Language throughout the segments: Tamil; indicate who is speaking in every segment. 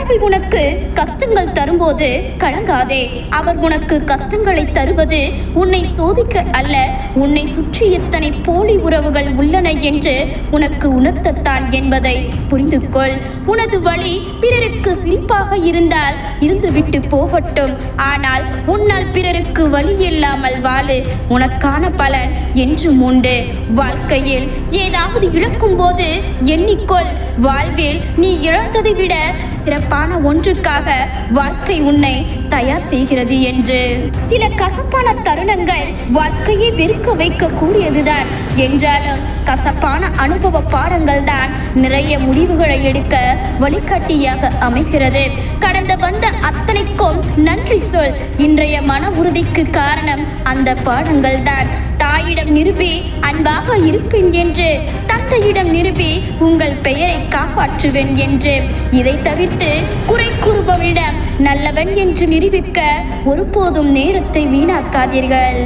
Speaker 1: கடவுள் உனக்கு கஷ்டங்கள் தரும்போது கலங்காதே. அவர் உனக்கு கஷ்டங்களை தருவது உன்னை சோதிக்க அல்ல, உன்னை சுற்றி எத்தனை போலி உறவுகள் உள்ளன என்று உனக்கு உணர்த்தத்தான் என்பதை புரிந்து கொள். உனது வழி பிறருக்கு சிரிப்பாக இருந்தால் இருந்துவிட்டு போகட்டும். ஆனால் உன்னால் பிறருக்கு வழி இல்லாமல் வாழு. உனக்கான பலன் என்றும் உண்டு. வாழ்க்கையில் ஏதாவது இழக்கும் போது எண்ணிக்கொள், வாழ்வில் நீ இழந்ததை விட சிறப்பான ஒன்றுக்காக வாழ்க்கை உன்னை தயார் செய்கிறது என்று. சில கசப்பான தருணங்கள் வாழ்க்கையை வெறுக்க வைக்க கூடியதுதான் என்றாலும் கசப்பான அனுபவ பாடங்கள் தான் நிறைய முடிவுகளை எடுக்க வழிகாட்டியாக அமைகிறது. கடந்த வந்த அத்தனைக்கும் நன்றி சொல். இன்றைய மன உறுதிக்கு காரணம் அந்த பாடங்கள் தான். தாயிடம் நிரூபி அன்பாக இருப்பேன் என்று, தந்தையிடம் நிரூபி உங்கள் பெயரை காப்பாற்றுவேன் என்று. இதை தவிர்த்து குறை கூறுபவனிடம் நல்லவன் என்று நிரூபிக்க ஒருபோதும் நேரத்தை வீணாக்காதீர்கள்.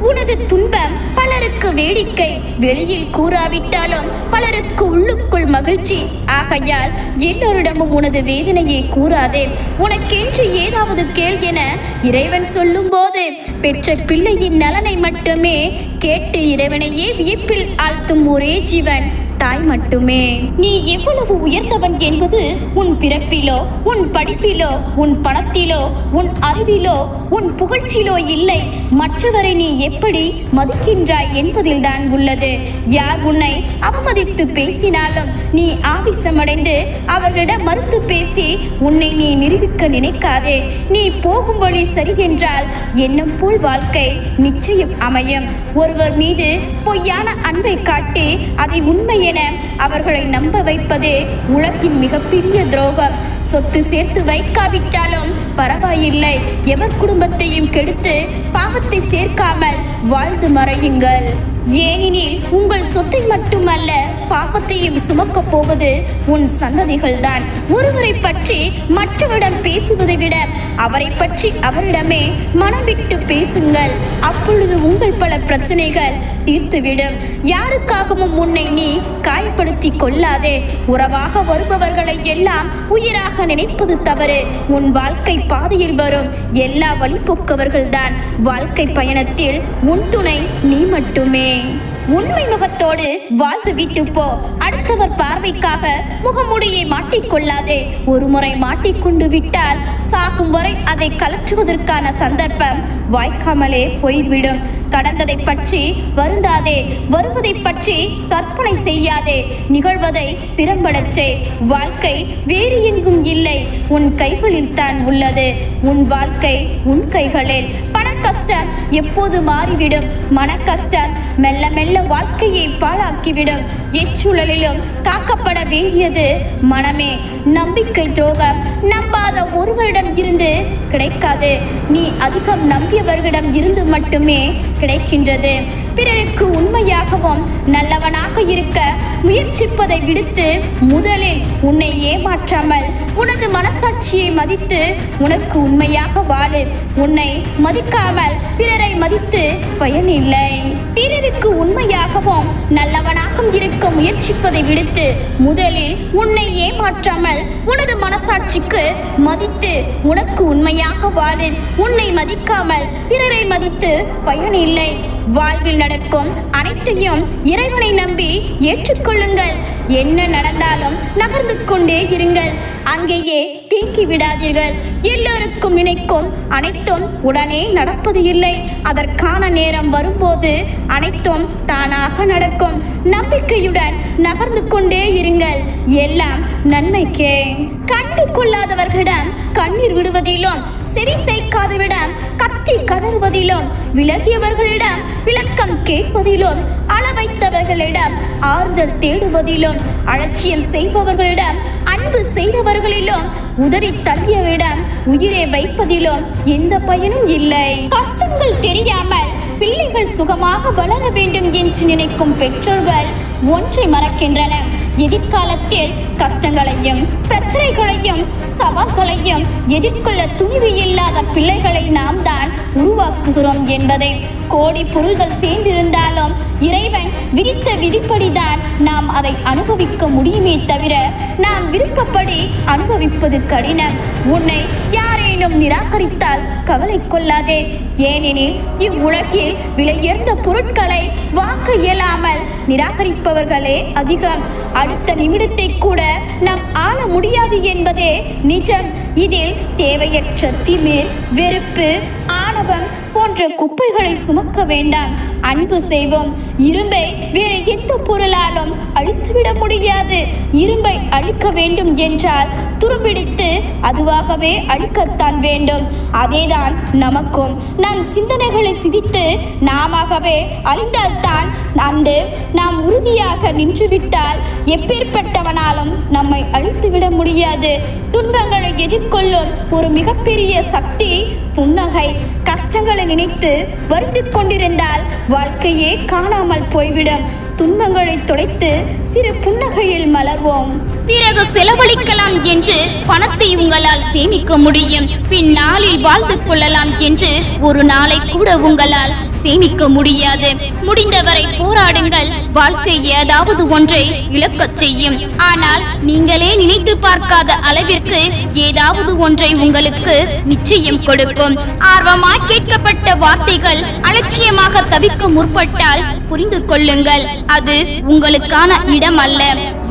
Speaker 1: உனது துன்பம் பலருக்கு வேடிக்கை, வெளியில் கூறாவிட்டாலும் பலருக்கு உள்ளுக்குள் மகிழ்ச்சி. ஆகையால் எல்லோரிடமும் உனது வேதனையை கூறாதே. உனக்கென்று ஏதாவது கேள் என இறைவன் சொல்லும் போது பெற்ற பிள்ளையின் நலனை மட்டுமே கேட்டு இறைவனையே வியப்பில் ஆழ்த்தும் ஒரே ஜீவன் தாய் மட்டுமே. நீ எவ்வளவு உயர்ந்தவன் என்பது உன் பிறப்பிலோ, உன் படிப்பிலோ, உன் பணத்திலோ, உன் அறிவிலோ, உன் புகழ்ச்சியிலோ இல்லை, மற்றவரை நீ எப்படி மதிக்கின்றாய் என்பதில் தான் உள்ளது. யார் உன்னை அவமதித்து பேசினாலும் நீ ஆவேசமடைந்து அவர்களிடம் மறுத்து பேசி உன்னை நீ நிரூபிக்க நினைக்காதே. நீ போகும் வழி சரி என்றால் எண்ணம் போல் வாழ்க்கை நிச்சயம் அமையும். ஒருவர் மீது பொய்யான அன்பை காட்டி அதை உண்மை என அவர்களை நம்ப வைப்பதே உலகின் மிகப்பெரிய துரோகம். சொத்து சேர்த்து வைக்காவிட்டாலும் பரவாயில்லை, எவர் குடும்பத்தையும் கெடுத்து பாவத்தை சேர்க்காமல் வாழ்ந்து மறையுங்கள். ஏனெனில் உங்கள் சொத்தை மட்டுமல்ல பாவத்தையும் சுமக்க போவது உன் சந்ததிகள் தான். ஒருவரை பற்றி மற்றவரிடம் பேசுவதை விட அவரை பற்றி அவரிடமே மனம் விட்டு பேசுங்கள். அப்பொழுது உங்கள் பல பிரச்சனைகள் தீர்த்துவிடும். யாருக்காகவும் உன்னை நீ காயப்படுத்தி கொள்ளாதே. உறவாக வருபவர்களை எல்லாம் உயிராக நினைப்பது தவறு. உன் வாழ்க்கை பாதையில் வரும் எல்லா வழிபோக்கவர்கள்தான். வாழ்க்கை பயணத்தில் உன் துணை நீ மட்டுமே. உண்மை முகத்தோடு வாழ்ந்து விட்டு போ. அடுத்தவர் பார்வைக்காக முகமுடியை மாட்டிக்கொள்ளாதே. ஒரு முறை மாட்டிக்கொண்டு விட்டால் சாகும் வரை அதை கலற்றுவதற்கான சந்தர்ப்பம் வாய்க்காமலே போய்விடும். கடந்ததை பற்றி வருந்தாதே, வருவதை பற்றி கற்பனை செய்யாதே. நிகழ்வதை திறம்படச் செய். வாழ்க்கை வேறு எங்கும் இல்லை, உன் கைகளில் தான் உள்ளது. உன் வாழ்க்கை உன் கைகளில். பண கஷ்டம் எப்போது மாறிவிடும். மன கஷ்டம் மெல்ல மெல்ல வாழ்க்கையை பாழாக்கிவிடும். எச்சூழலிலும் காக்கப்பட வேண்டியது மனமே. நம்பிக்கை துரோகம் நம்பாத ஒருவரிடம் இருந்து கிடைக்காது. நீ அதிகம் நம்பியவர்களிடம் இருந்து மட்டுமே கிடைக்கின்றது. பிறருக்கு உண்மையாகவும் நல்லவனாக இருக்க முயற்சிப்பதை விடுத்து முதலில் உன்னை ஏமாற்றாமல் உனது மனசாட்சியை மதித்து உனக்கு உண்மையாக வாழு. உன்னை மதிக்காமல் பிறரை மதித்து பயனில்லை. பிறருக்கு உண்மையாகவும் நல்லவனாகவும் இருக்க முயற்சிப்பதை விடுத்து முதலில் உன்னை ஏமாற்றாமல் உனது மனசாட்சிக்கு மதித்து உனக்கு உண்மையாக வாழு. உன்னை மதிக்காமல் பிறரை மதித்து பயனில்லை. வாழ்வில் நடக்கும் அனைத்தையும் இறைவனை நம்பி ஏற்றுக்கொள்ளுங்கள். என்ன நடந்தாலும் நகர்ந்து கொண்டே இருங்கள். அங்கேயே தேங்கி விடாதீர்கள். எல்லோருக்கும் நினைக்கும் அனைத்தும் உடனே நடப்பது இல்லை. அதற்கான நேரம் வரும்போது அனைத்தும் தானாக நடக்கும். நம்பிக்கையுடன் நகர்ந்து கொண்டே இருங்கள். எல்லாம் நன்மைக்கே. கண்டு கொள்ளாதவர்களிடம் கண்ணீர் விடுவதிலும், சரி செய்யாதவரிடம் கத்தி கதறுவதிலும், விலகியவர்களிடம் விளக்கம் கேட்பதிலும், அளவைத்தவர்களிடம் ஆறுதல் தேடுவதிலும், அலட்சியம் செய்பவர்களிடம் அன்பு செய்தவர்களிலும், உதறி தள்ளியவரிடம் உயிரை வைப்பதிலும் எந்த பயனும் இல்லை. கஷ்டங்கள் தெரியாமல் பிள்ளைகள் சுகமாக வளர வேண்டும் என்று நினைக்கும் பெற்றோர்கள் ஒன்றை மறக்கின்றனர். எதிர்காலத்தில் கஷ்டங்களையும் பிரச்சனைகளையும் சவால்களையும் எதிர்கொள்ள துணிவு இல்லாத பிள்ளைகளை நாம் தான் உருவாக்குகிறோம் என்பதை. கோடி பொருள்கள் சேர்ந்திருந்தாலும் இறைவன் விதித்த விதிப்படிதான் நாம் அதை அனுபவிக்க முடியுமே தவிர நாம் விருப்பப்படி அனுபவிப்பது கடினம். உன்னை யாரேனும் நிராகரித்தால் கவலை கொள்ளாதே. ஏனெனில் இவ்வுலகில் விலையுயர்ந்த பொருட்களை வாங்க இயலாமல் நிராகரிப்பவர்களே அதிகம். அடுத்த நிமிடத்தை கூட நாம் ஆள முடியாது என்பதே நிஜம். இதில் தேவையற்ற திமிர், வெறுப்பு, ஆணவம் போன்ற குப்பைகளை சுமக்க வேண்டாம். அன்பு செய்வோம். இரும்பை வேறு எந்த பொருளாலும் அழித்துவிட முடியாது. இரும்பை அழிக்க வேண்டும் என்றால் துரும்பிடித்து அதுவாகவே அழிக்கத்தான் வேண்டும். அதேதான் நமக்கும். நம் சிந்தனைகளை சிதித்து நாமவே அழிந்தால்தான் அன்று நாம் உறுதியாக நின்றுவிட்டால் எப்பேற்பட்டவனாலும் நம்மை அழித்துவிட முடியாது. துன்பங்களை எதிர்கொள்ளும் ஒரு மிகப்பெரிய சக்தி புன்னகை. கஷ்டங்களை நினைத்து வருந்திக் கொண்டிருந்தால் வாழ்க்கையே காணாமல் போய்விடும். துன்பங்களை தொலைத்து சிறு புன்னகையில் மலர்வோம். பிறகு செலவழிக்கலாம் என்று பணத்தை உங்களால் சேமிக்க முடியும். பின்னாளில் வாழ்ந்து கொள்ளலாம் என்று ஒரு நாளை கூட உங்களால் சேமிக்க முடியாது. முடிந்தவரை போராடுங்கள். வாழ்க்கை ஏதாவது ஒன்றை இழக்கச் செய்யும். ஆனால் நீங்களே நினைத்து பார்க்காத அளவிற்கு ஏதாவது ஒன்றை உங்களுக்கு நிச்சயம் கொடுக்கும். ஆர்வமாய் கேட்கப்பட்ட வார்த்தைகள் அலட்சியமாக தவிர்க்க முற்பட்டால் புரிந்து கொள்ளுங்கள், அது உங்களுக்கான இடம் அல்ல.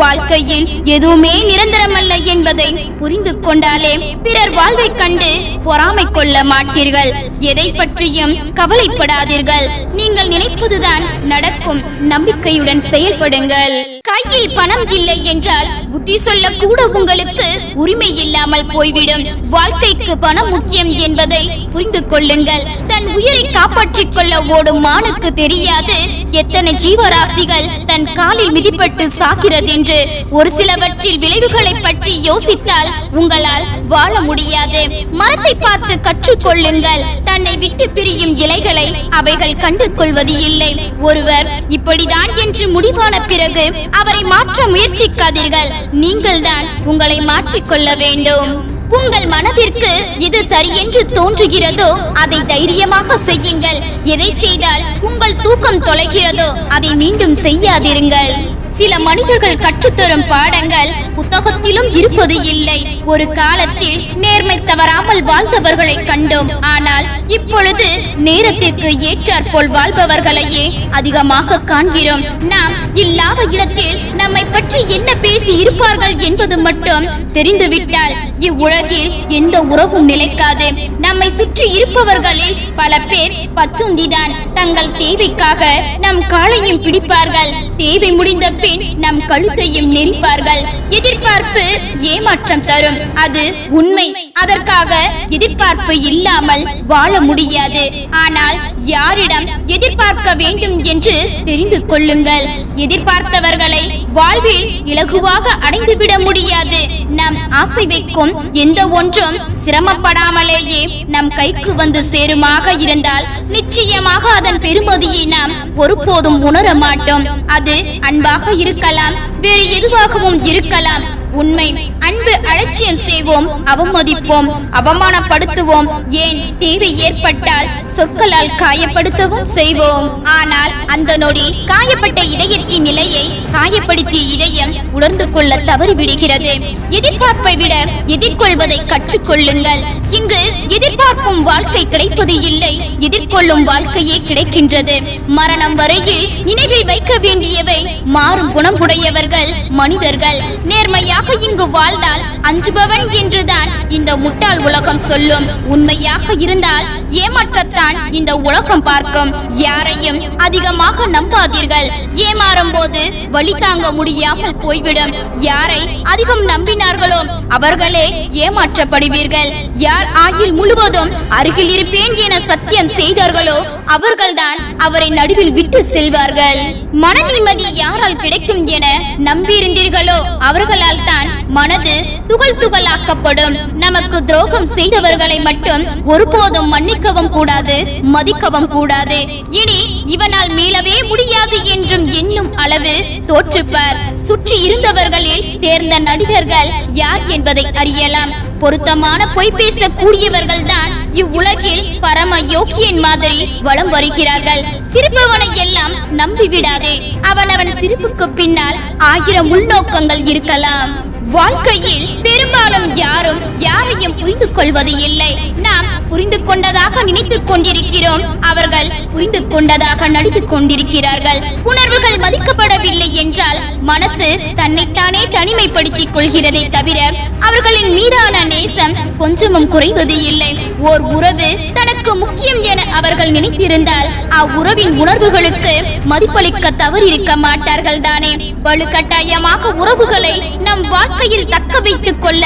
Speaker 1: வாழ்க்கையில் எதுவுமே நிரந்தரமல்ல என்பதை புரிந்து கொண்டாலே பிறர் வாழ்வை கண்டு பொறாமை கொள்ள மாட்டீர்கள். எதை பற்றியும் கவலைப்படாதீர்கள். நீங்கள் நினைப்பதுதான் நடக்கும். நம்பிக்கையுடன் செயல்படுங்கள். கையில் பணம் இல்லை என்றால் புத்தி சொல்ல கூட உங்களுக்கு உரிமை இல்லாமல் போய்விடும். வாழ்க்கைக்கு பணம் முக்கியம் என்பதை புரிந்து கொள்ளுங்கள். தன் உயிரை காப்பாற்றிக் கொள்ள ஓடும் மானுக்கு தெரியாது எத்தனை ஜீவராசிகள் தன் காலில் மிதிப்பட்டு சாகிறது என்று. ஒரு சிலவற்றில் விளைவுகளை பற்றி யோசித்தால் உங்களால் வாழ முடியாது. மரத்தை பார்த்து கற்றுக்கொள்ளுங்கள். தன்னை விட்டு பிரியும் இலைகளை அவைகள் கண்டு கொள்வது இல்லை. ஒருவர் இப்படிதான் என்று முடிவான பிறகு அவரை மாற்ற முயற்சிக்காதீர்கள். நீங்கள் தான் உங்களை மாற்றிக்கொள்ள வேண்டும். உங்கள் மனதிற்கு எது சரி என்று தோன்றுகிறதோ அதை தைரியமாக செய்யுங்கள். எதை செய்தால் உங்கள் தூக்கம் தொலைகிறதோ அதை மீண்டும் செய்யாதிருங்கள். சில மனிதர்கள் கற்றுத்தரும் பாடங்கள் புத்தகத்திலும் இருப்பது இல்லை. ஒரு காலத்தில் நேர்மை தவறாமல் வாழ்ந்தவர்களை கண்டோம். ஆனால் இப்பொழுது நேரத்திற்கு ஏற்றாற்போல் வாழ்பவர்களையே அதிகமாக காண்கிறோம். நாம் இல்லாத இடத்தில் நம்மை பற்றி என்ன பேசி இருப்பார்கள் என்பது மட்டும் தெரிந்துவிட்டால் இவ்வுலகில் எந்த உறவும் நிலைக்காது. நம்மை சுற்றி இருப்பவர்களில் பல பேர் பச்சுந்திதான். தங்கள் தேவைக்காக நம் காலையும் பிடிப்பார்கள். தேவை முடிந்த பின் நம் கழுத்தையும் நெரிப்பார்கள். எதிர்பார்ப்பு ஏமாற்றம் தரும், அது உண்மை. அதற்காக எதிர்பார்ப்பு இல்லாமல் வாழ முடியாது. ஆனால் யாரிடம் எதிர்பார்க்க வேண்டும் என்று தெரிந்து கொள்ளுங்கள். எதிர்பார்த்தவர்களை வாழ்வில் இலகுவாக அடைந்துவிட முடியாது. நாம் ஆசை வைக்கும் எந்த ஒன்றும் சிரமப்படாமலேயே நம் கைக்கு வந்து சேருமாக இருந்தால் நிச்சயமாக அதன் பெருமதியை நாம் ஒருபோதும் உணர மாட்டோம். அது அன்பாக இருக்கலாம், வேறு எதுவாகவும் இருக்கலாம். உண்மை. அன்பு அலட்சியம் செய்வோம், அவமதிப்போம், அவமானப்படுத்துவோம். ஏன் தேவை ஏற்பட்டால் சொற்களால் காயப்படுத்தவும் செய்வோம். ஆனால் அந்த நொடி காயப்பட்ட இதயத்தின் நிலையை காயப்படுத்திய இதயம் உணர்ந்து கொள்ள தவறிவிடுகிறது. எதிர்பார்ப்பை விட எதிர்கொள்வதை கற்றுக்கொள்ளுங்கள். இங்கு எதிர்பார்ப்பும் வாழ்க்கை கிடைப்பது இல்லை, எதிர்கொள்ளும் வாழ்க்கையே கிடைக்கின்றது. மரணம் வரையில் நினைவில் வைக்க வேண்டியவை மாறும் குணம் உடையவர்கள் மனிதர்கள். நேர்மையாக இங்கு வாழ்ந்தால் அஞ்சுபவன் என்றுதான் இந்த முட்டாள் உலகம் சொல்லும். உண்மையாக இருந்தால் ஏமாற்றத்தான் இந்த உலகம் பார்க்கும். யாரையும் அதிகமாக நம்பாதீர்கள். ஏமாறும் போது வழி தாங்க முடியாமல் போய்விடும். யாரை அதிகம் நம்பினார்களோ அவர்களே ஏமாற்றப்படுவீர்கள். யார் ஆயுள் முழுவதும் அருகில் இருப்பேன் என சத்தியம் செய்தார்களோ அவர்கள்தான் அவரை நடுவில் விட்டு செல்வார்கள். மன நிம்மதி யாரால் கிடைக்கும் என நம்பியிருந்தீர்களோ அவர்களால் தான் மனது துகள் துகளாக்கப்படும். நமக்கு துரோகம் செய்தவர்களை மட்டும் ஒருபோதும் மன்னிக்கவும் கூடாது, மதிக்கவும் கூடாது. இனி இவனால் மீளவே முடியாது என்றும் எண்ணும் அளவு தோற்றுப்பார். சுற்றி இருந்தவர்களில் தேர்ந்த நடிகர்கள் யார் என்பதை அறியலாம். பொருத்தமான பொய் பேசக்கூடியவர்கள் தான் இவ்வுலகில் பரம யோகியன் மாதிரி வலம் வருகிறார்கள். சிரிப்பவனை எல்லாம் நம்பிவிடாதே. அவன் சிரிப்புக்கு பின்னால் 1000 உள்நோக்கங்கள் இருக்கலாம். வாழ்க்கையில் பெரும்பாலும் யாரும் யாரையும் புரிந்து கொள்வது இல்லை. நாம் புரிந்து கொண்டதாக நினைத்துக் கொண்டிருக்கிறோம், அவர்கள் புரிந்து கொண்டதாக நடித்துக் கொண்டிருக்கிறார்கள். உணர்வுகள் மதிக்கப்படவில்லை என்றால் மனசு தன்னைத்தானே தனிமைப்படுத்திக் கொள்கிறதே தவிர அவர்களின் மீதான நேசம் கொஞ்சமும் குறைவது இல்லை. ஓர் உறவு தனக்கு முக்கியம் என அவர்கள் நினைத்திருந்தால் அவ்வுறவின் உணர்வுகளுக்கு மதிப்பளிக்க தவறிருக்க மாட்டார்கள் தானே. வலுக்கட்டாயமாக உறவுகளை நம் வாழ்க்கையில் தக்க வைத்துக் கொள்ள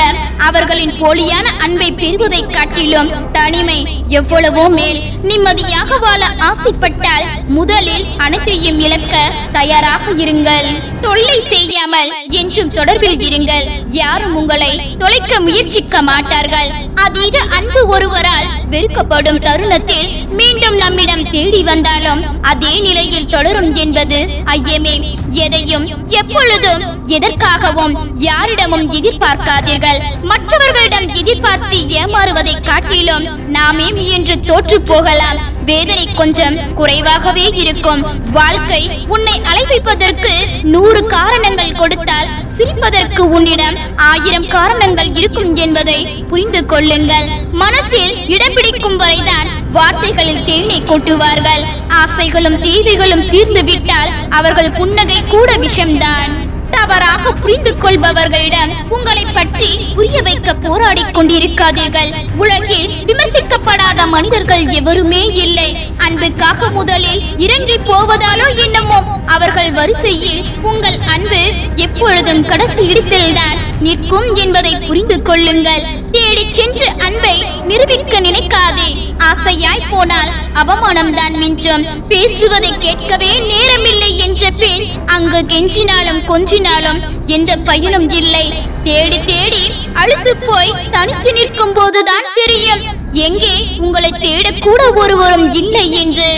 Speaker 1: அவர்களின் போலியான அன்பை பெறுவதை காட்டிலும் தனிமை எவ்வளவோ மேல். நிம்மதியாக வாழ ஆசைப்பட்டால் முதலில் அனைத்தையும் இழக்க தயாராக இருங்கள். தொல்லை செய்யாமல் என்றும் தொடர்பில் இருங்கள். யாரும் உங்களை தொலைக்க முயற்சிக்க மாட்டார்கள். அதீத அன்பு ஒருவரால் வெறுக்கப்படும் தருணத்தில் மீண்டும் நம்மிடம் தேடி வந்தாலும் அதே நிலையில் தொடரும் என்பது ஐயமே. எதையும் எப்பொழுதும் எதற்காகவும் யாரிடமும் எதிர்பார்க்காதீர்கள். மற்றவர்களிடம் எதிர்பார்த்து ஏமாறுவதை காட்டிலும் நாமே என்று தோற்று போகலாம். வேதனை கொஞ்சம் குறைவாகவே இருக்கும். வாழ்க்கை உன்னை அலைவைப்பதற்கு 100 காரணங்கள் கொடுத்தால் சிரிப்பதற்கு உன்னிடம் 1000 காரணங்கள் இருக்கும் என்பதை புரிந்து கொள்ளுங்கள். மனசில் இடம் பிடிக்கும் வரைதான் வார்த்தைகளில் தேனை கொட்டுவார்கள். ஆசைகளும் தேவைகளும் தீர்ந்து விட்டால் அவர்கள் புன்னகை கூட விஷம்தான். தவறாக புரிந்து கொள்பவர்களிடம் உங்களை பற்றி புரிய வைக்க போராடி கொண்டிருக்காதீர்கள். உலகில் விமர்சிக்கப்படாத மனிதர்கள் எவருமே இல்லை. அன்புக்காக முதலில் இறங்கி போவதாலோ என்னமோ அவர்கள் வரிசையில் உங்கள் அன்பு எப்பொழுதும் கடைசி இடத்தில்தான் நிற்கும் என்பதை புரிந்து கொள்ளுங்கள். தேடி சென்று அன்பை நிரூபிக்க நினைக்காதே. ஆசையாய் போனால் அவமானம் தான் மிஞ்சும். பேசுவதை கேட்கவே நேரமில்லை என்ற பெண் அங்கு கெஞ்சினாலும் கொஞ்சினாலும் எந்த பயனும் இல்லை. தேடி தேடி அழுத்து போய் தனித்து நிற்கும் போதுதான் தெரியும் எங்கே உங்களை தேடக்கூட ஒருவரும் இல்லை என்று.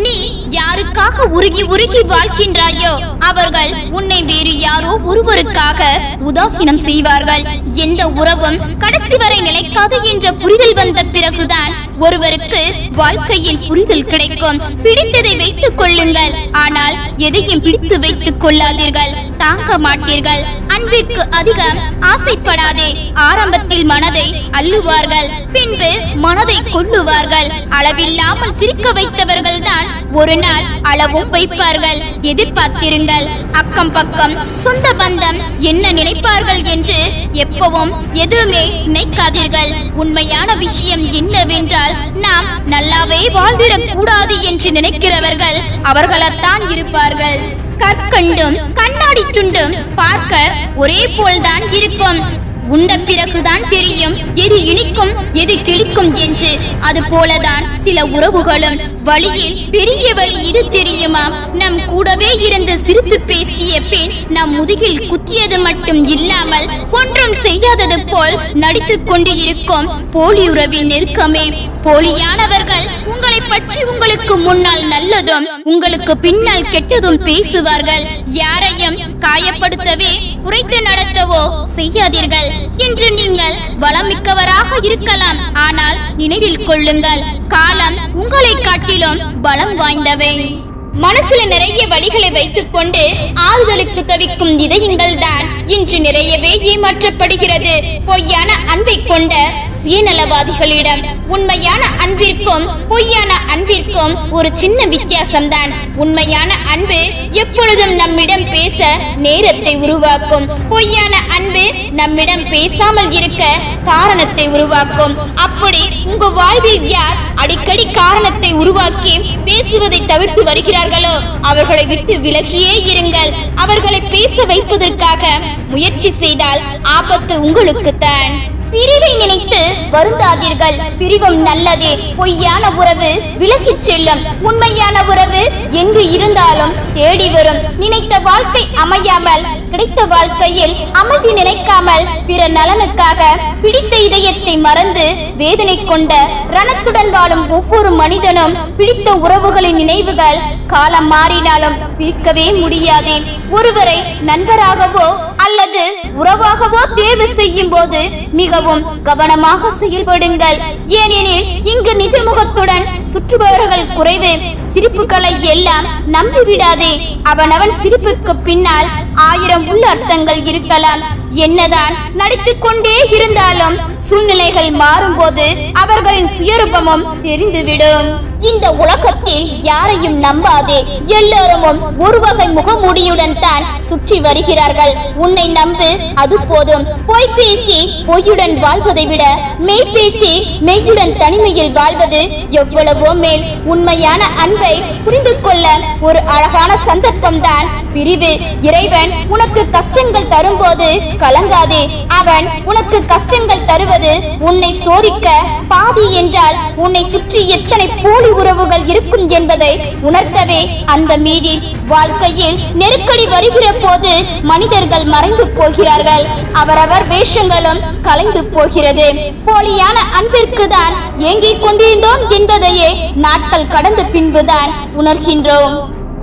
Speaker 1: நீ யாருக்காக உருகி உருகி வாழ்கின்றாயோ அவர்கள் உன்னை வேறு யாரோ ஒருவருக்காக உதாசீனம் செய்வார்கள். எந்த உறவும் கடைசி வரை நிலைக்காது என்ற புரிதல் வந்த பிறகுதான் ஒருவருக்கு வாழ்க்கையில் புரிதல் கிடைக்கும். பிடித்ததை வைத்துக் கொள்ளுங்கள், ஆனால் எதையும் பிடித்து வைத்துக் கொள்ளாதீர்கள். தாங்க மாட்டீர்கள். அன்பிற்கு அதிகம் ஆசைப்படாதே. ஆரம்பத்தில் மனதை அள்ளுவார்கள், பின்பு மனதை கொள்ளுவார்கள். அளவில்லாமல் சிரிக்க வைத்தவர்கள் தான் ஒரு நாள் அளவும் வைப்பார்கள். எதிர்பார்த்திருங்கள். அக்கம் பக்கம் சொந்த பந்தம் என்ன நினைப்பார்கள் என்று எப்பவும் எதுவுமே நினைக்காதீர்கள். உண்மையான விஷயம் என்னவென்றால் நாம் நல்லாவே வாழ்ந்திடக் கூடாது என்று நினைக்கிறவர்கள் அவர்களத்தான் இருப்பார்கள். கற்கண்டும் கண்ணாடி துண்டும் பார்க்க ஒரே போல்தான் இருக்கும். உண்ட பிறகுதான் தெரியும் எது இனிக்கும் எது கிளிக்கும் என்று. அது போலதான் சில உறவுகளும். வழியில் பெரிய வழி இது தெரியுமா? நம் கூடவே இருந்து சிரித்து பேசிய பெண் நம் முதுகில் குத்தியது மட்டும் இல்லாமல் ஒன்றும் செய்யாதது போல் நடித்துக் கொண்டு இருக்கும் போலி உறவின் நெருக்கமே. போலியானவர்கள் உங்களை பற்றி உங்களுக்கு முன்னால் நல்லதும் உங்களுக்கு பின்னால் கெட்டதும் பேசுவார்கள். யாரையும் காயப்படுத்தவே குறைத்து நடத்தவோ செய்யாதீர்கள். இன்று நீங்கள் பலமிக்கவராக இருக்கலாம், ஆனால் நினைவில் கொள்ளுங்கள், காலம் உங்களை காட்டிலும் பலம் வாய்ந்தவை. மனசுல நிறைய வழிகளை வைத்துக் கொண்டு ஆறுதலுக்கு தவிக்கும் இதயங்கள் தான் இன்று நிறையவே ஏமாற்றப்படுகிறது. பொய்யான அன்பை கொண்ட சுயநலவாதிகளிடம். உண்மையான அன்பிற்கும் பொய்யான அன்பிற்கும் ஒரு சின்ன வித்தியாசம்தான். உண்மையான அன்பு எப்பொழுதும் நம்மிடம் பேச நேரத்தை உருவாக்கும். பொய்யான அன்பு நம்மிடம் பேசாமல் இருக்க காரணத்தை உருவாக்கும். அப்படி உங்க வாழ்வில் யார் அடிக்கடி காரணத்தை உருவாக்கி பேசுவதை தவிர்த்து வருகிறார்களோ அவர்களை விட்டு விலகியே இருங்கள். அவர்களை பேச வைப்பதற்காக முயற்சி செய்தால் ஆபத்து உங்களுக்குத்தான். பிரிவை நினைத்து வருந்தாதீர்கள். பிரிவும் நல்லதே. பொய்யான உறவு விலகிச் செல்லும். உண்மையான உறவு எங்கு இருந்தாலும் தேடி வரும். நினைத்த வாழ்க்கை அமையாமல் கிடைத்த வாழ்க்கையில் அமைதி நினைக்காமல் பிற நலனுக்காக பிடித்த இதயத்தை மறந்து வேதனை கொண்ட ரணத்துடன் வாழும் ஒவ்வொரு மனிதனும் பிடித்த உறவுகளின் நினைவுகள் காலம் மாறினாலும் பிரிக்கவே முடியாது. ஒருவரை நண்பராகவோ அல்லது உறவாகவோ தேர்வு செய்யும் போது மிக மிகவும் கவனமாக செயல்படுங்கள். ஏனெனில் இங்கு நிஜமுகத்துடன் சுற்றுபவர்கள் குறைவு. சிரிப்புகளை எல்லாம் நம்பிவிடாதே. அவனவன் சிரிப்புக்கு பின்னால் 1000 உள்ள அர்த்தங்கள் இருக்கலாம். என்னதான் நடித்துக் கொண்டே இருந்தாலும் சூழ்நிலைகள் மாறும்போது அவர்களின் சுயரூபமும் தெரிந்துவிடும். இந்த உலகத்தில் யாரையும் நம்பாதே. எல்லோரும் ஒரு வகை முகமூடியுடன் தான் சுற்றி வருகிறார்கள். உன்னை நம்பு, அது போதும். பொய் பேசி பொய்யுடன் வாழ்வதை விட மெய் பேசி மெய்யுடன் தனிமையில் வாழ்வது எவ்வளவோ மேல். உண்மையான அன்பை புரிந்து கொள்ள ஒரு அழகான சந்தர்ப்பம் தான் பிரிவு. இறைவன் உனக்கு கஷ்டங்கள் தரும்போது கலங்காதே. அவன் உனக்கு கஷ்டங்கள் தருவது உன்னை சோதிக்க. பாதி என்றால் உன்னை சுற்றி எத்தனை போலி உறவுகள் இருக்கும் என்பதை உணர்த்தவே அந்த மீதி. வாழ்க்கையில் நெருக்கடி வருகிற போது மனிதர்கள் மறைந்து போகிறார்கள். அவரவர் வேஷங்களும் கலைந்து போகிறது. போலியான அன்பிற்கு தான் ஏங்கிக் கொண்டிருந்தோம் என்பதையே நாட்கள் கடந்த பின்புதான் உணர்கின்றோம்.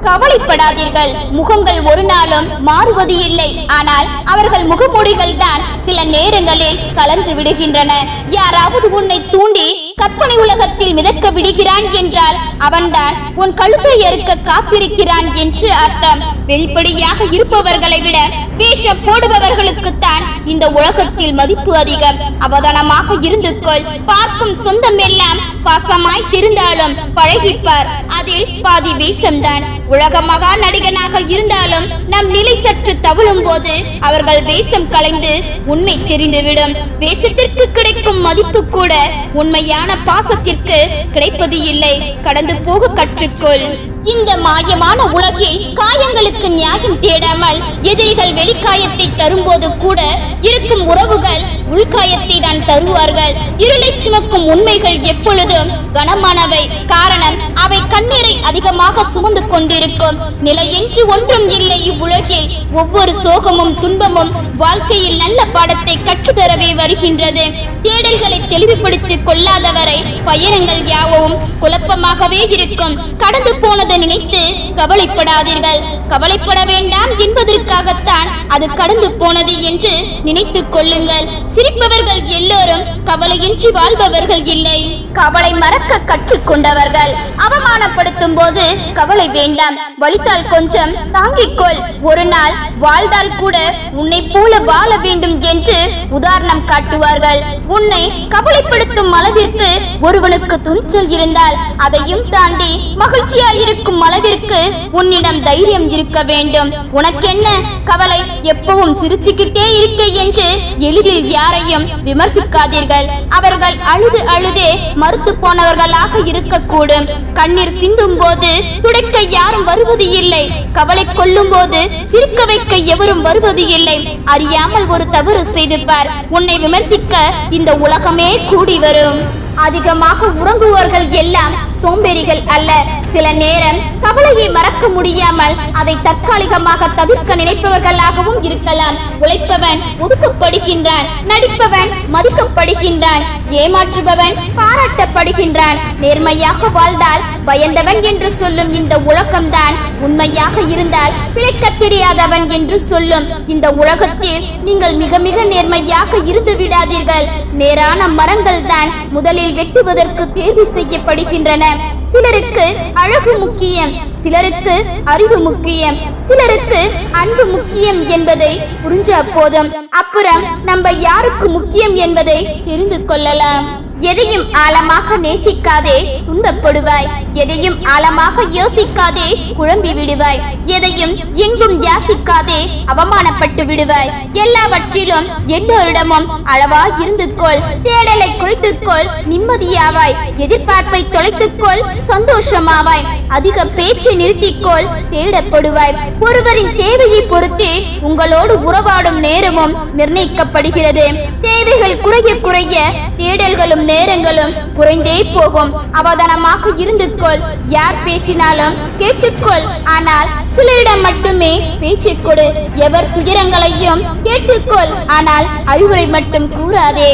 Speaker 1: கவலைப்படாதீர்கள். முகங்கள் ஒரு நாளும் மாறுவது இல்லை. ஆனால் அவர்கள் முகமூடிகள் தான் சில நேரங்களில் கலன்று விடுகின்றன. யாராவது உன்னை தூண்டி கற்பனை உலகத்தில் மிதக்க விடுகிறான் என்றால் அவன்தான் உன் கழுத்தை அறுக்க காத்திருக்கிறான் என்று அர்த்தம். வெளிப்படையாக இருப்பவர்களை விட வேஷம் போடுபவர்களுக்குத்தான் இந்த உலகத்தில் மதிப்பு அதிகம். அவதானமாக இருந்து கொள். பார்க்கும் சொந்தம் எல்லாம் பாசமாய் இருந்தாலும் பழகிப்பார். அதில் பாதி வேஷம்தான். உலக மகா நடிகனாக இருந்தாலும் நம் நிலை சற்று தவழும் போது அவர்கள் வேஷம் கலைந்து உண்மை தெரிந்துவிடும். வேஷத்திற்கு கிடைக்கும் மதிப்பு கூட உண்மையான பாசத்திற்கு கிடைப்பது இல்லை. கடந்து போக கற்றுக்கொள். இந்த மாயமான உலகில் காயங்களுக்கு நியாயம் தேடாமல் எதிரிகள் வெளிக்காயத்தை தரும்போது கூட இருக்கும் உறவுகள் உள்காயத்தை தான் தருவார்கள். இருளை சுமக்கும் உண்மைகள் எப்பொழுதும் கனமானவை. காரணம் அவை கண்ணீரை அதிகமாக சுமந்து கொண்டிருக்கும். நிலை என்று ஒன்றும் இல்லை இவ்வுலகில். ஒவ்வொரு சோகமும் துன்பமும் வாழ்க்கையில் நல்ல பாடத்தை கற்றுத்தரவே வருகின்றது. தேடல்களை தெளிவுபடுத்திக் கொள்ளாதவரை பயணங்கள் யாவும் குழப்பமாகவே இருக்கும். கடந்து போனதை நினைத்து கவலைப்படாதீர்கள். கவலைப்பட வேண்டாம் என்பதற்காகத்தான் அது கடந்து போனது என்று நினைத்துக் கொள்ளுங்கள். சிரிப்பவர்கள் எல்லோரும் கவலையின்றி வாழ்பவர்கள் இல்லை. கவலை மறக்க கற்றுக்கொண்டவர்கள். அவமானப்படுத்தும் போது கவலை வேண்டாம். வலித்தால் கொஞ்சம் தாங்கிக்கொள். ஒரு நாள் வாழ்ந்தால் கூட உன்னை போல வாழ வேண்டும் என்று உதாரணம் காட்டுவார்கள். உன்னை கவலைப்படுத்தும் அளவிற்கு ஒருவனுக்கு துணிச்சல் இருந்தால் அதையும் தாண்டி மகிழ்ச்சியாயிருக்கும் அளவிற்கு உன்னிடம் தைரியம் இருக்க வேண்டும். உனக்கென்ன கவலை? எப்பவும் சிரிச்சுக்கிட்டே இருக்க என்று எளிதில் யாரையும் விமர்சிக்காதீர்கள். அவர்கள் அழுது அழுதே மறுத்து போனவர்களாக இருக்கக்கூடும். கண்ணீர் சிந்தும் போது துடைக்க யாரும் வருவது இல்லை. கவலை கொள்ளும் போது சிரிக்க வைக்க எவரும் வருவது இல்லை. அறியாமல் ஒரு தவறு செய்து பார். உன்னை விமர்சிக்க இந்த உலகமே கூடி வரும். அதிகமாக உறங்குவர்கள் எல்லாம் சோம்பேறிகள் அல்ல. சில நேரம் கவலையை மறக்க முடியாமல் அதை தற்காலிகமாக தவிர்க்க நினைப்பவர்களாகவும் இருக்கலாம். உழைப்பவன் ஒதுக்கப்படுகின்றான். நடிப்பவன் மதிக்கப்படுகின்றான். ஏமாற்றுபவன் பாராட்டப்படுகின்றான். நேர்மையாக வாழ்ந்தால் பயந்தவன் என்று சொல்லும் இந்த உலகம்தான் உண்மையாக இருந்தால் பிழைக்க தெரியாதவன் என்று சொல்லும். இந்த உலகத்தில் நீங்கள் மிக மிக நேர்மையாக இருந்து விடாதீர்கள். நேரான மரங்கள் தான் முதலில் வெட்டுவதற்கு தேர்வு செய்யப்படுகின்றன. சிலருக்கு அழகு முக்கியம், சிலருக்கு அறிவு முக்கியம், சிலருக்கு அன்பு முக்கியம் என்பதை புரிஞ்ச போதும் அப்புறம் நம்ம யாருக்கு முக்கியம் என்பதை தெரிந்து கொள்ளலாம். எதையும் ஆழமாக நேசிக்காதே, துன்பப்படுவாய். எதையும் ஆழமாக யோசிக்காதே, குழம்பி விடுவாய். எதையும் எங்கும் யாசிக்காதே, அவமானப்பட்டு விடுவாய். எல்லாவற்றிலும் எல்லோரிடமும் அளவா இருந்து கொள். தேடலை குறைத்துக்கொள், நிம்மதியாவாய். எதிர்பார்ப்பை தொலைத்துக்கொள், சந்தோஷமாவாய். அதிக பேச்சை நிறுத்திக்கொள், தேடப்படுவாய். ஒருவரின் தேவையை பொறுத்தே உங்களோடு உறவாடும் நேரமும் நிர்ணயிக்கப்படுகிறது. தேவைகள் குறைய குறைய தேடல்களும் நேரங்களும் குறைந்தே போகும். அவதானமாக இருந்து கொள். யார் பேசினாலும் கேட்டுக்கொள். ஆனால் சிலரிடம் மட்டுமே பேச்சை கொடு. எவர் துயரங்களையும் கேட்டுக்கொள். ஆனால் அறிவுரை மட்டும் கூறாதே.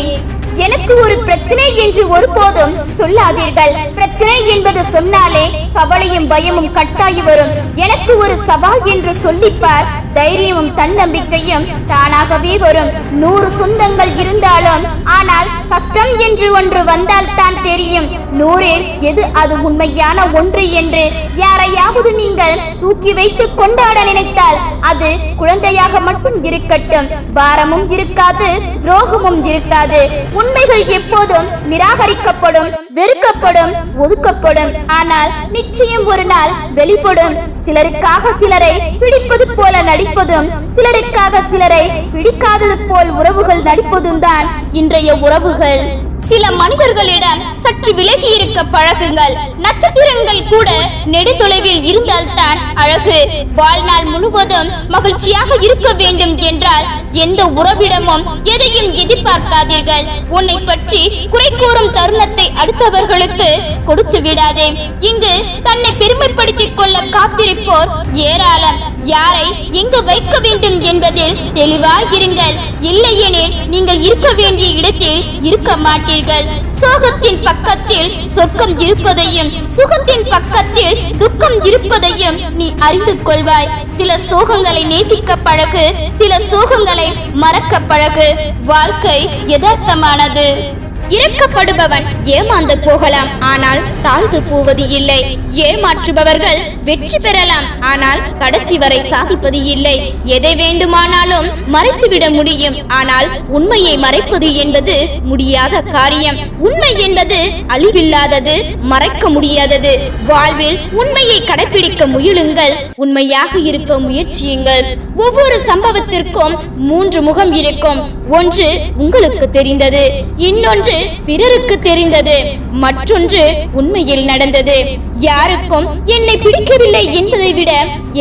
Speaker 1: எனக்கு ஒரு பிரச்சனை என்று ஒருபோதும் சொல்லாதீர்கள். பிரச்சனை என்பது சொன்னாலே கவலையும் பயமும் கட்டாயி வரும். எனக்கு ஒரு சவால் என்று சொல்லிப்பார். தைரியமும் தன்னம்பிக்கையும் தானாகவே வரும். 100 சொந்தங்கள் இருந்தாலும் ஆனால் கஷ்டம் என்று ஒன்று வந்தால் தான் தெரியும் 100இல் எது அது உண்மையான ஒன்று என்று. யாரையாவது நீங்கள் தூக்கி வைத்து கொண்டாட நினைத்தால் அது குழந்தையாக மட்டும் இருக்கட்டும். பாரமும் இருக்காது, துரோகமும் இருக்காது. உண்மைகள் எப்போதும் நிராகரிக்கப்படும், வெறுக்கப்படும், ஒதுக்கப்படும். ஆனால் நிச்சயம் ஒரு நாள் வெளிப்படும். சிலருக்காக சிலரை பிடிப்பது போல நடிப்பதும், சிலருக்காக சிலரை பிடிக்காதது போல் உறவுகள் நடிப்பதும் தான் இன்றைய உறவுகள். சில மனிதர்களிடம் சற்று விலகி இருக்க பழகுங்கள். நட்சத்திரங்கள் கூட நெடுதொலைவில் இருந்தால்தான் அழகு. வாழ்நாள் முழுவதும் மகிழ்ச்சியாக இருக்க வேண்டும் என்றால் எந்த உறவிடமும் எதையும் எதிர்பார்க்காதீர்கள். உன்னை பற்றி குறை கூறும் தருணத்தை அடுத்தவர்களுக்கு கொடுத்து விடாதே. இங்கு தன்னை பெருமைப்படுத்திக் கொள்ள காத்திருப்போர் ஏராளம். யாரை எங்கு வைக்க வேண்டும் என்பதில் தெளிவாயிருங்கள். இல்லையெனில் நீங்கள் இருக்க வேண்டிய இடத்தில் இருக்க மாட்டீர்கள். சோகத்தின் பக்கத்தில் சொர்க்கம் இருப்பதையும் சுகத்தின் பக்கத்தில் துக்கம் இருப்பதையும் நீ அறிந்து கொள்வாய். சில சோகங்களை நேசிக்க பழகு, சில சோகங்களை மறக்க பழகு. வாழ்க்கை யதார்த்தமானது. இறக்கப்படுபவன் ஏமாந்து போகலாம், ஆனால் தாழ்ந்து போவது இல்லை. ஏமாற்றுபவர்கள் வெற்றி பெறலாம், ஆனால் கடைசி வரை சாதிப்பது இல்லை. எதை வேண்டுமானாலும் மறைத்துவிட முடியும், ஆனால் உண்மையை மறைப்பது என்பது முடியாத காரியம். உண்மை என்பது அழிவில்லாதது, மறைக்க முடியாதது. வாழ்வில் உண்மையை கடைபிடிக்க முயலுங்கள், உண்மையாக இருக்க முயற்சியுங்கள். ஒவ்வொரு சம்பவத்திற்கும் 3 முகம் இருக்கும். ஒன்று உங்களுக்கு தெரிந்தது, இன்னொன்று பிறருக்கு தெரிந்தது, மற்றொன்று உண்மையில் நடந்தது. யாருக்கும் என்னை பிடிக்கவில்லை என்பதை விட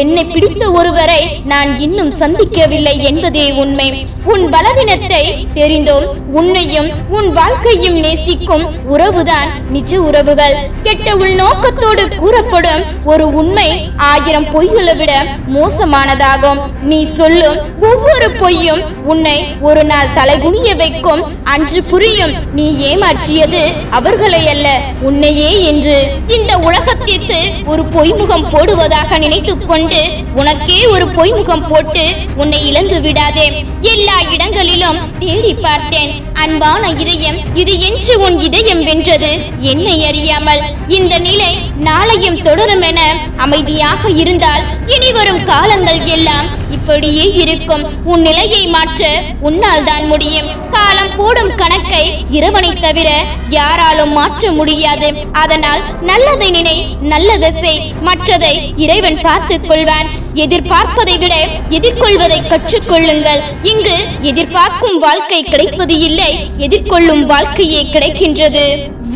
Speaker 1: என்னை பிடித்த ஒருவரை நான் இன்னும் சந்திக்கவில்லை என்பதே உண்மை. உன் பலவீனத்தை தெரிந்தும் உன்னையும் உன் வாழ்க்கையும் நேசிக்கும் உறவுதான் நிஜ உறவுகள். கெட்ட உள்நோக்கத்தோடு கூறப்படும் ஒரு உண்மை 1000 பொய்களை விட மோசமானதாகும். நீ சொல்லும் ஒவ்வொரு பொய்யும் உன்னை ஒரு நாள் தலைகுனிய வைக்கும். அன்று புரியும் நீ ஏமாற்றியது அவர்களை அல்ல, உன்னையே என்று. இந்த உலகத்திற்கு ஒரு பொய்முகம் போடுவதாக நினைத்துக் கொண்டு உனக்கே ஒரு பொய்முகம் போட்டு உன்னை இழந்து விடாதே. எல்லா இடங்களிலும் தேடி பார்த்தேன். அன்பான இதயம் இது என்று உன் இதயம் வென்றது என்னை அறியாமல். இந்த நிலை நாளையும் தொடரும் என அமைதியாக இருந்தால் இனி வரும் காலங்கள் எல்லாம் இப்படியே இருக்கும். உன் நிலையை மாற்ற உன்னால் தான் முடியும். காலம் போடும் கணக்கை இறைவனை தவிர யாராலும் மாற்ற முடியாது. அதனால் நல்லதை நினை, நல்லதை செய், மற்றதை இறைவன் பார்த்துக் கொள்வான். எதிர்பார்ப்பதை விட எதிர்கொள்வதை கற்றுக்கொள்ளுங்கள். இங்கு எதிர்பார்க்கும் வாழ்க்கை கிடைப்பது இல்லை, எதிர்கொள்ளும் வாழ்க்கையே கிடைக்கின்றது.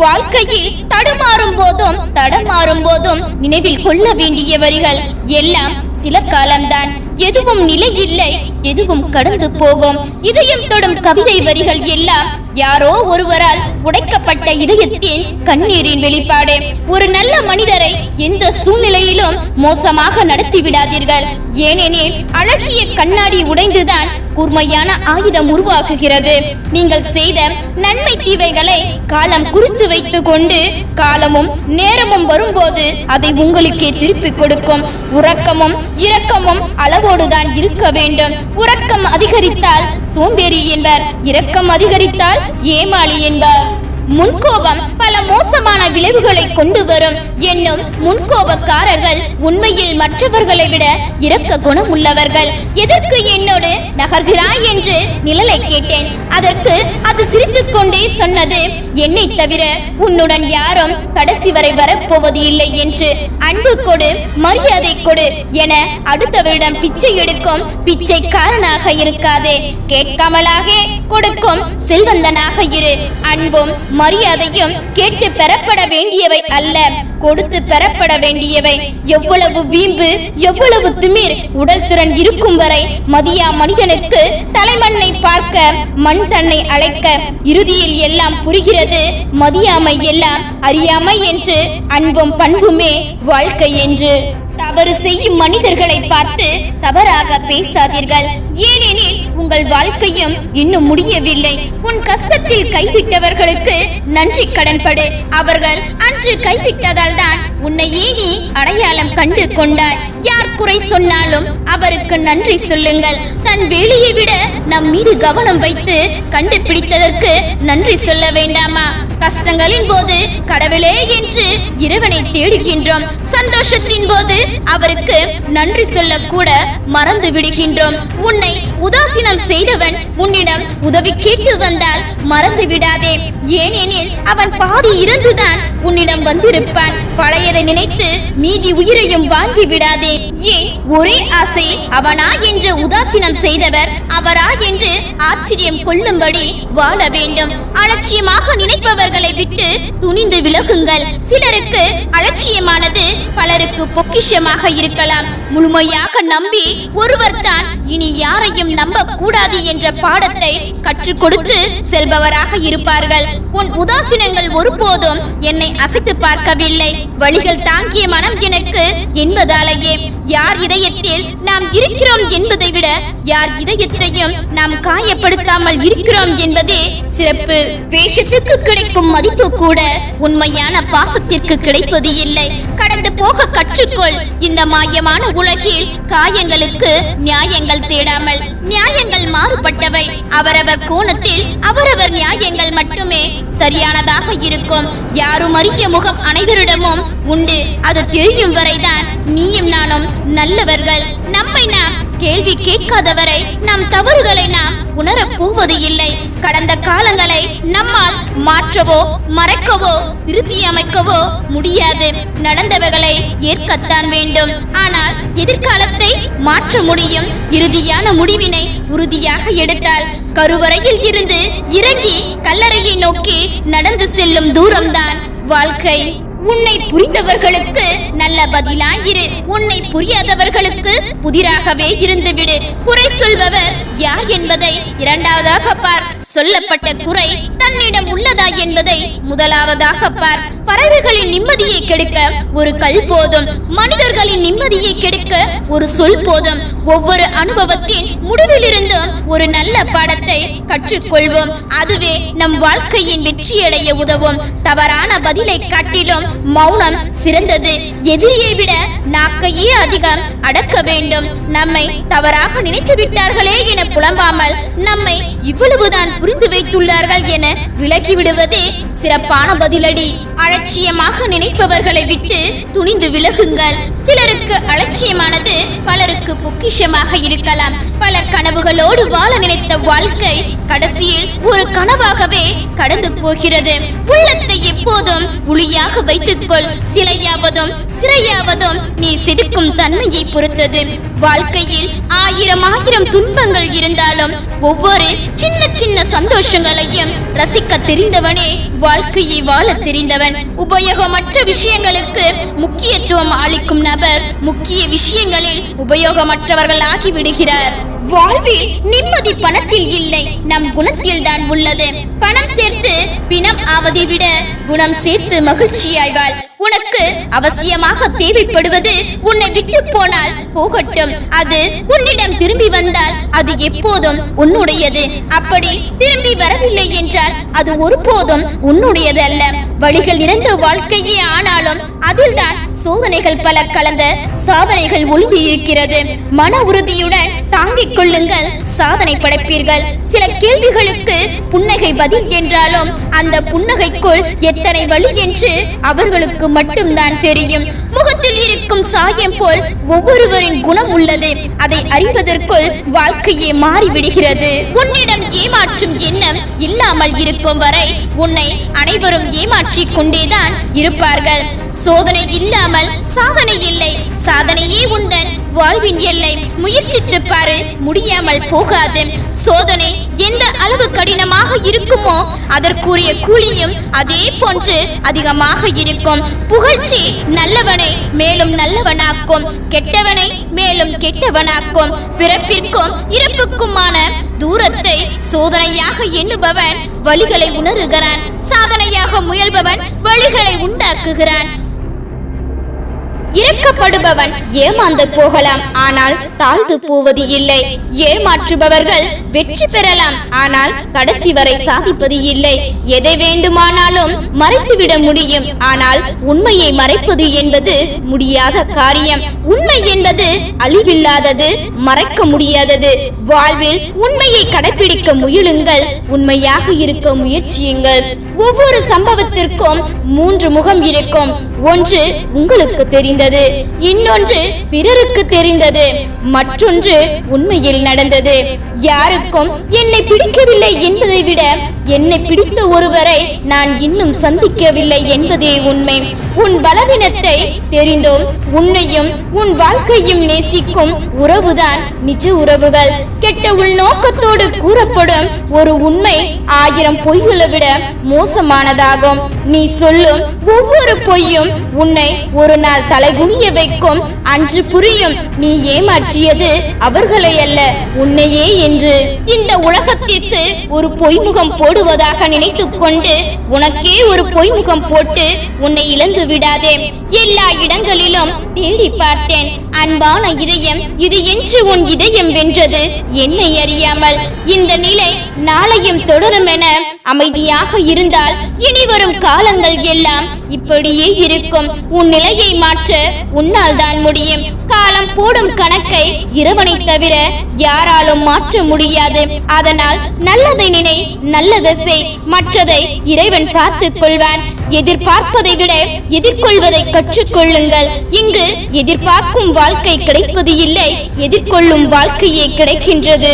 Speaker 1: வாழ்க்கையில் தடமாறும் போதும் நினைவில் கொள்ள வேண்டிய வரிகள் எல்லாம் சில காலம்தான். எதுவும் நிலை இல்லை, எதுவும் கடந்து போகும். இதயம் தொடும் கவிதை வரிகள் எல்லாம் யாரோ ஒருவரால் உடைக்கப்பட்ட இதயத்தின் கண்ணீரின் வெளிப்பாடு. ஒரு நல்ல மனிதரை எந்த சூழ்நிலையிலும் மோசமாக நடத்தி விடாதீர்கள். ஏனெனில் அழகிய கண்ணாடி உடைந்துதான் கூர்மையான ஆயுதம் உருவாக்குகிறது. நீங்கள் செய்த நன்மை தீவைகளை காலம் குறித்து வைத்துக் கொண்டு காலமும் நேரமும் வரும்போது அதை உங்களுக்கே திருப்பிக் கொடுக்கும். உறக்கமும் இரக்கமும் அளவோடுதான் இருக்க வேண்டும். உறக்கம் அதிகரித்தால் சோம்பேறி என்பர், இரக்கம் அதிகரித்தால் ஏமாளி என்பர். முன்கோபம் பல மோசமான விளைவுகளை கொண்டு வரும் என்னும் முன்கோபக்காரர்கள் உண்மையில் மற்றவர்களை விட இரக்க குணம் உள்ளவர்கள். எதற்கு என்னோடு நகர்கிறாய் என்று நிழலை கேட்டேன். அதற்கு அது சிரித்துக் கொண்டே சொன்னது, என்னை தவிர உன்னுடன் யாரும் கடைசி வரை வரப்போவது இல்லை என்று. அன்பு கொடு, மரியாதை கொடு என அடுத்தவரிடம் பிச்சை எடுக்கும் பிச்சைக்காரனாக இருக்காதே. கேட்காமலாக கொடுக்கும் செல்வந்தனாக இரு. அன்பும் மரியாதையும் கேட்டு பெறப்பட வேண்டியவை அல்ல, கொடுத்து பெறப்பட வேண்டியவை. எவ்வளவு வீம்பு, எவ்வளவு திமிர் உடல் திறன் இருக்கும் வரை மதியா மனிதனுக்கு தலைமண்ணை பார்க்க மண் தன்னை அழைக்க. இறுதியில் எல்லாம் புரிகிறது, மதியாமை எல்லாம் அறியாமை என்று, அன்பும் பண்புமே வாழ்க்கை என்று. தவறு செய்யும் மனிதர்களை பார்த்து தவறாக பேசாதீர்கள். ஏனெனில் உங்கள் வாழ்க்கையும் இன்னும் முடியவில்லை. உன் கஷ்டத்தில் கைவிட்டவர்களுக்கு நன்றி கடன்படு. அவர்கள் அன்று கைவிட்டதால் தான் உன்னையே நீ அடையாளம் கண்டு கொண்டாய். யார் குறை சொன்னாலும் அவருக்கு நன்றி சொல்லுங்கள். தன் வேலையை விட நம் மீது கவனம் வைத்து கண்டுபிடித்ததற்கு நன்றி சொல்ல வேண்டாமா? கஷ்டங்களின் போது கடவுளே என்று இறைவனை தேடுகின்றோம். சந்தோஷத்தின் போது அவருக்கு நன்றி சொல்ல கூட மறந்து விடுகின்றோம். உன்னை உதாசீனம் செய்தவன் உன்னிடம் உதவி கேட்டு வந்தால் மறந்து விடாதே. ஏனெனில் அவன் பாதி இறந்துதான் உன்னிடம் வந்திருப்பான். பழையதை நினைத்து மீதி உயிரையும் வாங்கி விடாதே. ஏன் ஒரே ஆசை அவனா என்று உதாசீனம் செய்தவர் அவரா என்று ஆச்சரியம் கொள்ளும்படி வாழ வேண்டும். அலட்சியமாக நினைப்பவர்களை விட்டு துணிந்து விலகுங்கள். சிலருக்கு அலட்சியமானது பலருக்கு பொக்கிஷமாக இருக்கலாம். முழுமையாக நம்பி ஒருவர் தான் இனி யாரையும் நம்ப கூடாது என்ற பாடத்தை கற்றுக் கொடுத்து செல்பவராக இருப்பார்கள். உன் உதாசீனங்கள் ஒருபோதும் என்னை அசைத்து பார்க்கவில்லை. வழிகள் தாங்கிய மனம் எனக்கு என்பதாலேயே. யார் இதயத்தில் நாம் இருக்கிறோம் என்பதை விட யார் இதயத்தையும் நாம் காயப்படுத்தாமல் இருக்கிறோம் என்பதே சிறப்பு. வேஷத்துக்கு கிடைக்கும் மதிப்பு கூட உண்மையான பாசத்திற்கு கிடைப்பது இல்லை. கடந்து போக கற்றுக்கொள். இந்த மாயமான உலகில் காயங்களுக்கு நியாயங்கள் தேடாமல். நியாயங்கள் மாறுபட்டவை. அவரவர் கோணத்தில் அவரவர் நியாயங்கள் மட்டுமே சரியானதாக இருக்கும். யாரும் அறிய முகம் அனைவரிடமும் உண்டு. அது தெரியும் வரைதான் நீயும் நானும் நல்லவர்கள். நம்மை நாம் கேள்வி கேட்காதவரை நம் தவறுகளை நாம் உணரப் போவது இல்லை. கடந்த காலங்களை நம்மால் மாற்றவோ மறைக்கவோ திருத்தி அமைக்கவோ முடியாது. நடந்தவைகளை ஏற்கத்தான் வேண்டும். ஆனால் எதிர்காலத்தை மாற்ற முடியும். இறுதியான முடிவினை உறுதியாக எடுத்தால் கருவறையில் இருந்து இறங்கி கல்லறையை நோக்கி நடந்து செல்லும் தூரம்தான் வாழ்க்கை. உன்னை புரிந்தவர்களுக்கு நல்ல பதிலாயிரு. உன்னை புரியாதவர்களுக்கு புதிராகவே இருந்துவிடு. குறை சொல்பவர் யார் என்பதை இரண்டாவதாக பார். சொல்லப்பட்ட குறை தன்னிடம் உள்ளதா என்பதை முதலாவதாக பார். பறவைகளின் நிம்மதியை கெடுக்க ஒரு கல் போதும். மனிதர்களின் நிம்மதியை கெடுக்க ஒரு சொல் போதும். ஒவ்வொரு அனுபவத்தின் முடிவிலிருந்தும் ஒரு நல்ல பாடத்தை கற்றுக்கொள்வோம். அதுவே நம் வாழ்க்கையின் வெற்றியடைய உதவும். தவறான பதிலை காட்டிலும் மௌனம் சிறந்தது. எதிரியை விட நாக்கையே அதிகம் அடக்க வேண்டும். நம்மை தவறாக நினைத்து விட்டார்களே என புலம்பாமல் நம்மை இவ்வளவுதான் புரிந்து வைத்துள்ளார்கள் என விலகி விடுவதே சிறப்பான பதிலடி. அலட்சியமாக நினைப்பவர்களை விட்டு துணிந்து விலகுங்கள். சிலருக்கு அலட்சியமானது பலருக்கு பொக்கிஷமாக இருக்கலாம். பல கனவுகளோடு வாழ நினைத்த வாழ்க்கை கடைசியில் ஒரு கனவாகவே கடந்து போகிறது. உள்ளத்தை எப்போதும் ஒளியாக வைத்துக்கொள். சிலையாவதும் சிறையாவதும் நீ செதுக்கும் தன்மையை பொறுத்தது. வாழ்க்கையில் ஆயிரம் துன்பங்கள் இருந்தாலும் ஒவ்வொரு சின்ன சின்ன சந்தோஷங்களையும் ரசிக்க தெரிந்தவனே வாழ்க்கையை வாழ தெரிந்தவன். உபயோகமற்ற விஷயங்களுக்கு முக்கியத்துவம் அளிக்கும் நபர் முக்கிய விஷயங்களில் உபயோகமற்றவர்கள் ஆகிவிடுகிறார். வாழ்வில் நிம்மதி பணத்தில் இல்லை, நம் குணத்தில் தான் உள்ளது. பணம் சேர்த்து பிணம் ஆவதை விட குணம் சேர்த்து மகிழ்ச்சியாய்வாள். உனக்கு அவசியமாக தேவைப்படுவது உன்னை விட்டு போனால் போகட்டும். அது உன்னிடம் திரும்பி வந்தால் அது எப்போதும் உன்னுடையது. அப்படி திரும்பி வரவில்லை என்றால் அது ஒருபோதும் உன்னுடையது அல்ல. வழிகள் நிறைந்த வாழ்க்கையே ஆனாலும் அதில் தான் சோதனைகள் பல கலந்த சாதனைகள் ஒளிந்து இருக்கிறது. மன உறுதியுடன் தாங்கிக் கொள்ளுங்கள், சாதனை படைப்பீர்கள். சில கேள்விகளுக்கு புன்னகை பதில் என்றாலும் அந்த புன்னகைக்குள் எத்தனை வலி என்று அவர்களுக்கு மட்டும்தான் தெரியும். முகத்தில் இருக்கும் சாயம் போல் ஒவ்வொருவரின் குணம் உள்ளது. அதை அறிவதற்குள் வாழ்க்கையே மாறிவிடுகிறது. உன்னிடம் ஏமாற்றும் எண்ணம் இல்லாமல் இருக்கும் வரை உன்னை அனைவரும் ஏமாற்றிக் கொண்டேதான் இருப்பார்கள். சோதனை இல்லாமல் சாதனை இல்லை. சாதனையே உந்தன் வாழ்வின் எல்லை. முயற்சித்து பாரு, முடியாமல் போகாது. சோதனை எந்த அளவு கடினமாக இருக்குமோ அதற்குரிய கூலியும் அதே போன்று அதிகமாக இருக்கும். புகழ்ச்சி நல்லவனை மேலும் நல்லவனாக்கும், கெட்டவனை மேலும் கெட்டவனாக்கும். பிறப்பிற்கும் இறப்புக்குமான தூரத்தை சோதனையாக எண்ணுபவன் வழிகளை உணருகிறான். சாதனையாக முயல்பவன் வழிகளை உண்டாக்குகிறான். இறக்கப்படுபவன் ஏமாந்து போகலாம், ஆனால் தாழ்ந்து போவது இல்லை. ஏமாற்றுபவர்கள் வெற்றி பெறலாம், ஆனால் கடைசி வரை சாதிப்பது இல்லை. எதை வேண்டுமானாலும் மறைத்துவிட முடியும், ஆனால் உண்மையை மறைப்பது என்பது முடியாத காரியம். உண்மை என்பது அழிவில்லாதது, மறைக்க முடியாதது. வாழ்வில் உண்மையை கடைபிடிக்க முயலுங்கள், உண்மையாக இருக்க முயற்சியுங்கள். ஒவ்வொரு சம்பவத்திற்கும் 3 முகம் இருக்கும். ஒன்று உங்களுக்கு தெரிந்தது, இன்னொன்று பிறருக்கு தெரிந்தது, மற்றொன்று உண்மையில் நடந்தது. யாருக்கும் என்னை பிடிக்கவில்லை என்பதை விட என்னை பிடித்த ஒருவரை நான் இன்னும் சந்திக்கவில்லை என்பதே உண்மை. உன் பலவீனத்தை தெரிந்தும் உன்னையும் உன் வாழ்க்கையும் நேசிக்கும் உறவுதான் நிஜ உறவுகள். கெட்ட உள்நோக்கத்தோடு கூறப்படும் ஒரு உண்மை 1000 பொய்களை விட மோசமானதாகும். நீ சொல்லும் ஒவ்வொரு பொய்யும் உன்னை ஒரு நாள் தலைகுனிய வைக்கும். அன்று புரியும் நீ ஏமாற்றியது அவர்களை அல்ல, உன்னையே என்று. இந்த உலகத்திற்கு ஒரு பொய்முகம் போடுவதாக நினைத்துக் கொண்டு உனக்கே ஒரு பொய்முகம் போட்டு உன்னை இழந்து விடாதே. எல்லா இடங்களிலும் தேடி பார்த்தேன், அன்பான இதயம் இது என்று உன் இதயம் வென்றது என்னை அறியாமல். இந்த நிலை நாளையும் தொடரும் என அமைதியாக இருந்தால் இனி வரும் காலங்கள் எல்லாம் இப்படியே இருக்கும். உன் நிலையை மாற்ற உன்னால் தான் முடியும். காலம் போடும் கணக்கை இறைவனை தவிர யாராலும் மாற்ற முடியாது. அதனால் நல்லதை நினை, நல்லதை செய், மற்றதை இறைவன் பார்த்துக் கொள்வான். எதிர்பார்ப்பதை விட எதிர்கொள்வதை கற்றுக்கொள்ளுங்கள். இங்கு எதிர்பார்க்கும் வாழ்க்கை கிடைப்பது இல்லை, எதிர்கொள்ளும் வாழ்க்கையே கிடைக்கின்றது.